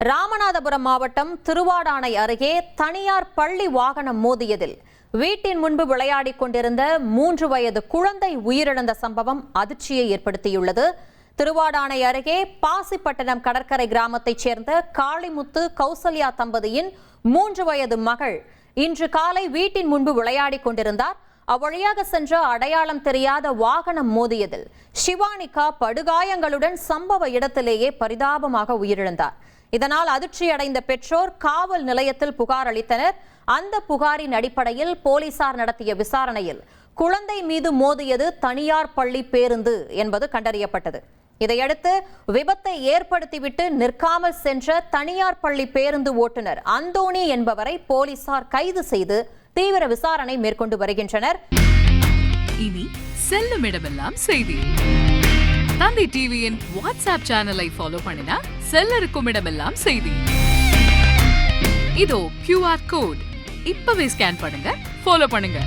ராமநாதபுரம் மாவட்டம் திருவாடானை அருகே தனியார் பள்ளி வாகனம் மோதியதில் வீட்டின் முன்பு விளையாடிக் கொண்டிருந்த 3 வயது குழந்தை உயிரிழந்த சம்பவம் அதிர்ச்சியை ஏற்படுத்தியுள்ளது. திருவாடானை அருகே பாசிப்பட்டணம் கடற்கரை கிராமத்தைச் சேர்ந்த காளிமுத்து கௌசல்யா தம்பதியின் 3 வயது மகள் இன்று காலை வீட்டின் முன்பு விளையாடிக் கொண்டிருந்தார். அவ்வழியாக சென்ற அடையாளம் தெரியாத வாகனம் மோதியதில் சிவானிகா படுகாயங்களுடன் சம்பவ இடத்திலேயே பரிதாபமாக உயிரிழந்தார். இதனால் அதிர்ச்சியடைந்த பெற்றோர் காவல் நிலையத்தில் புகார் அளித்தனர். அந்த புகாரின் அடிப்படையில் போலீசார் நடத்திய விசாரணையில் குழந்தை மீது மோதியது தனியார் பள்ளி பேருந்து என்பது கண்டறியப்பட்டது. இதையடுத்து விபத்தை ஏற்படுத்திவிட்டு நிற்காமல் சென்ற தனியார் பள்ளி பேருந்து ஓட்டுநர் அந்தோணி என்பவரை போலீசார் கைது செய்து தீவிர விசாரணை மேற்கொண்டு வருகின்றனர். இனி செல்லும் இடமெல்லாம் செய்தி. தந்தை டிவியின் வாட்ஸ்அப் சேனலை ஃபாலோ பண்ணினா செல்லருக்கும் இடமெல்லாம் செய்தி. இதோ QR கோட் இப்பவே ஸ்கேன் பண்ணுங்க, ஃபாலோ பண்ணுங்க.